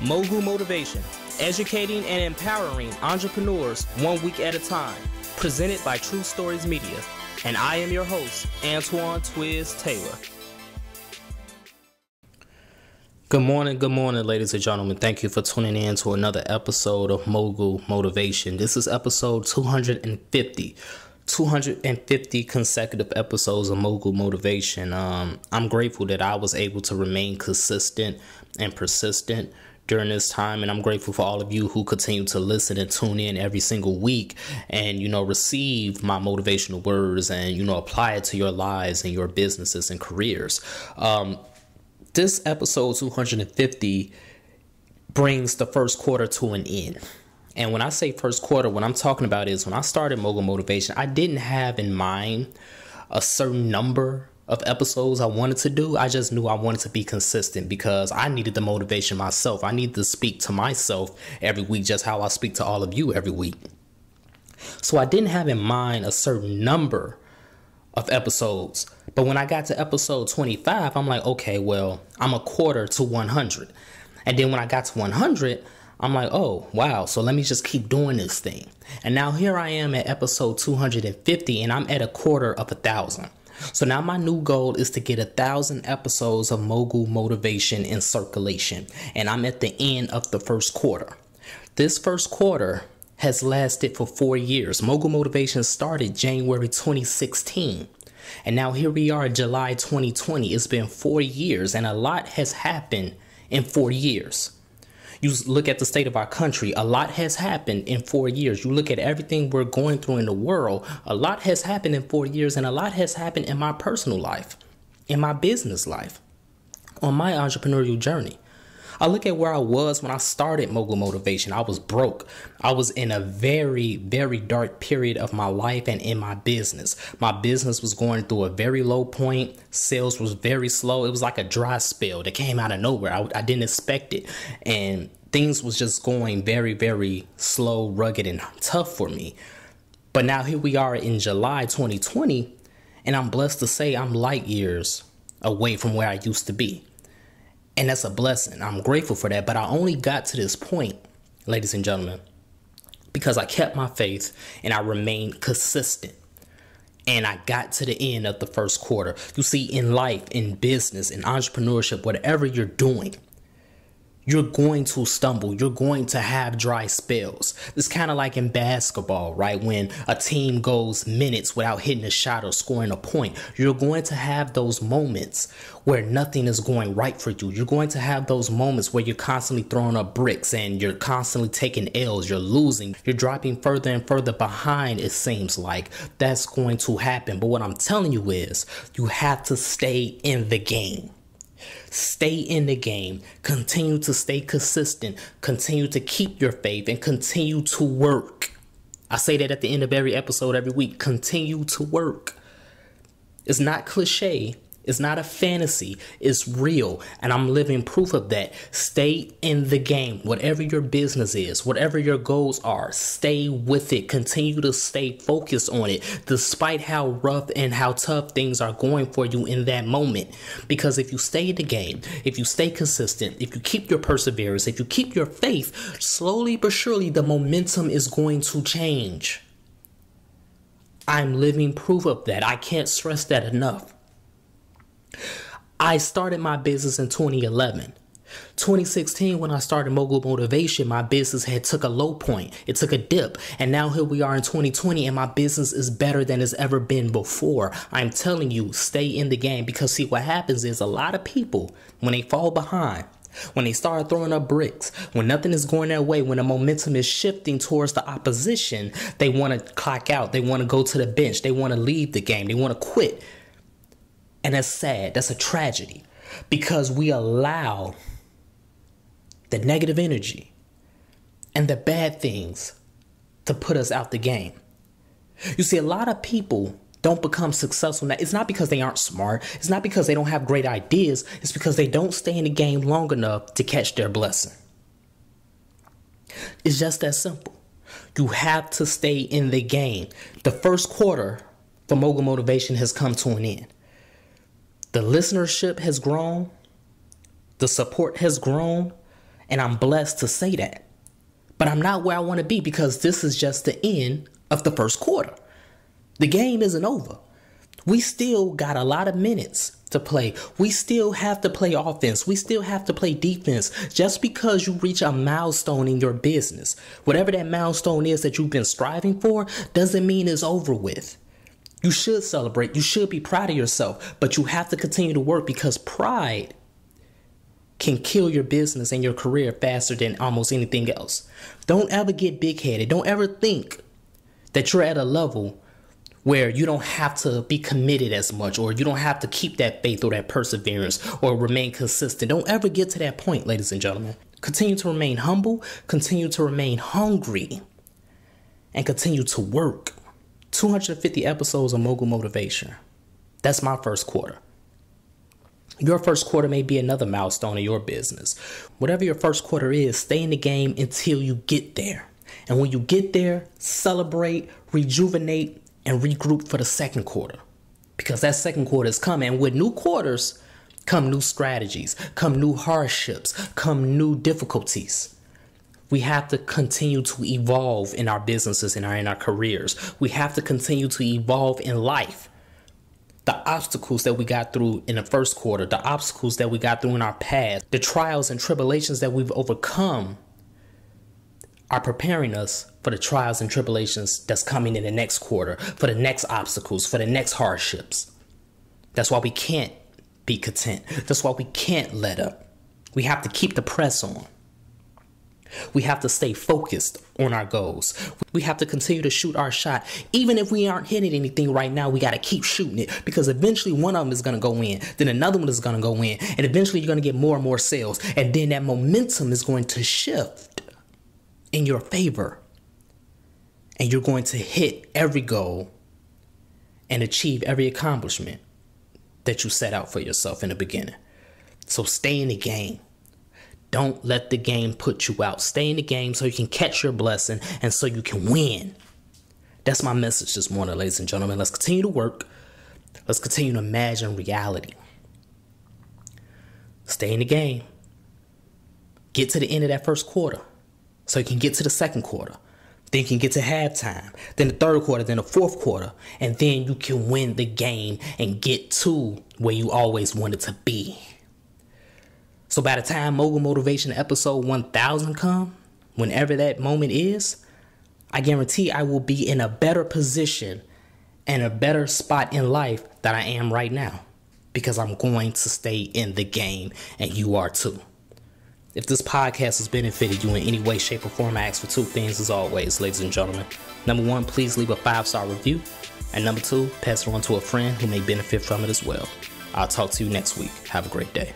Mogul Motivation, educating and empowering entrepreneurs 1 week at a time. Presented by True Stories Media. And I am your host, Antoine Twiz Taylor. Good morning, ladies and gentlemen. Thank you for tuning in to another episode of Mogul Motivation. This is episode 250. 250 consecutive episodes of Mogul Motivation. I'm grateful that I was able to remain consistent and persistent during this time, and I'm grateful for all of you who continue to listen and tune in every single week and receive my motivational words and apply it to your lives and your businesses and careers. This episode 250 brings the first quarter to an end. And when I say first quarter, what I'm talking about is when I started Mogul Motivation, I didn't have in mind a certain number of episodes I wanted to do. I just knew I wanted to be consistent because I needed the motivation myself. I needed to speak to myself every week, just how I speak to all of you every week. So I didn't have in mind a certain number of episodes. But when I got to episode 25, I'm like, okay, well, I'm a quarter to 100. And then when I got to 100, I'm like, oh, wow. So let me just keep doing this thing. And now here I am at episode 250 and I'm at a quarter of 1,000. So now my new goal is to get 1,000 episodes of Mogul Motivation in circulation. And I'm at the end of the first quarter. This first quarter has lasted for 4 years. Mogul Motivation started January 2016. And now here we are, July 2020. It's been 4 years and a lot has happened in 4 years. You look at the state of our country, a lot has happened in 4 years. You look at everything we're going through in the world, a lot has happened in 4 years, and a lot has happened in my personal life, in my business life, on my entrepreneurial journey. I look at where I was when I started Mogul Motivation. I was broke. I was in a very, very dark period of my life and in my business. My business was going through a very low point. Sales was very slow. It was like a dry spell that came out of nowhere. I didn't expect it. And things was just going very, very slow, rugged, and tough for me. But now here we are in July 2020, and I'm blessed to say I'm light years away from where I used to be. And that's a blessing. I'm grateful for that. But I only got to this point, ladies and gentlemen, because I kept my faith and I remained consistent. And I got to the end of the first quarter. You see, in life, in business, in entrepreneurship, whatever you're doing, you're going to stumble. You're going to have dry spells. It's kind of like in basketball, right? When a team goes minutes without hitting a shot or scoring a point, you're going to have those moments where nothing is going right for you. You're going to have those moments where you're constantly throwing up bricks and you're constantly taking L's. You're losing. You're dropping further and further behind, it seems like. That's going to happen. But what I'm telling you is you have to stay in the game. Stay in the game, continue to stay consistent, continue to keep your faith, and continue to work. I say that at the end of every episode every week. Continue to work. It's not cliche. It's not a fantasy. It's real. And I'm living proof of that. Stay in the game. Whatever your business is, whatever your goals are, stay with it. Continue to stay focused on it, despite how rough and how tough things are going for you in that moment. Because if you stay in the game, if you stay consistent, if you keep your perseverance, if you keep your faith, slowly but surely the momentum is going to change. I'm living proof of that. I can't stress that enough. I started my business in 2011. 2016, when I started Mogul Motivation, my business had took a low point. It took a dip. And now here we are in 2020 and my business is better than it's ever been before. I'm telling you, stay in the game, because see, what happens is a lot of people, when they fall behind, when they start throwing up bricks, when nothing is going their way, when the momentum is shifting towards the opposition, they want to clock out. They want to go to the bench. They want to leave the game. They want to quit. And that's sad. That's a tragedy, because we allow the negative energy and the bad things to put us out the game. You see, a lot of people don't become successful. Now, it's not because they aren't smart. It's not because they don't have great ideas. It's because they don't stay in the game long enough to catch their blessing. It's just that simple. You have to stay in the game. The first quarter for Mogul Motivation has come to an end. The listenership has grown. The support has grown. And I'm blessed to say that. But I'm not where I want to be because this is just the end of the first quarter. The game isn't over. We still got a lot of minutes to play. We still have to play offense. We still have to play defense. Just because you reach a milestone in your business, whatever that milestone is that you've been striving for, doesn't mean it's over with. You should celebrate. You should be proud of yourself, but you have to continue to work because pride can kill your business and your career faster than almost anything else. Don't ever get big-headed. Don't ever think that you're at a level where you don't have to be committed as much, or you don't have to keep that faith or that perseverance or remain consistent. Don't ever get to that point, ladies and gentlemen. Continue to remain humble, continue to remain hungry, and continue to work. 250 episodes of Mogul Motivation. That's my first quarter. Your first quarter may be another milestone in your business. Whatever your first quarter is, stay in the game until you get there. And when you get there, celebrate, rejuvenate, and regroup for the second quarter. Because that second quarter is coming. And with new quarters, come new strategies, come new hardships, come new difficulties. We have to continue to evolve in our businesses and in our careers. We have to continue to evolve in life. The obstacles that we got through in the first quarter, the obstacles that we got through in our past, the trials and tribulations that we've overcome are preparing us for the trials and tribulations that's coming in the next quarter, for the next obstacles, for the next hardships. That's why we can't be content. That's why we can't let up. We have to keep the press on. We have to stay focused on our goals. We have to continue to shoot our shot. Even if we aren't hitting anything right now, we got to keep shooting it because eventually one of them is going to go in. Then another one is going to go in. And eventually you're going to get more and more sales. And then that momentum is going to shift in your favor. And you're going to hit every goal and achieve every accomplishment that you set out for yourself in the beginning. So stay in the game. Don't let the game put you out. Stay in the game so you can catch your blessing and so you can win. That's my message this morning, ladies and gentlemen. Let's continue to work. Let's continue to imagine reality. Stay in the game. Get to the end of that first quarter so you can get to the second quarter. Then you can get to halftime, then the third quarter, then the fourth quarter, and then you can win the game and get to where you always wanted to be. So by the time Mogul Motivation episode 1000 come, whenever that moment is, I guarantee I will be in a better position and a better spot in life than I am right now because I'm going to stay in the game and you are too. If this podcast has benefited you in any way, shape, or form, I ask for two things as always, ladies and gentlemen. Number one, please leave a 5-star review. And number two, pass it on to a friend who may benefit from it as well. I'll talk to you next week. Have a great day.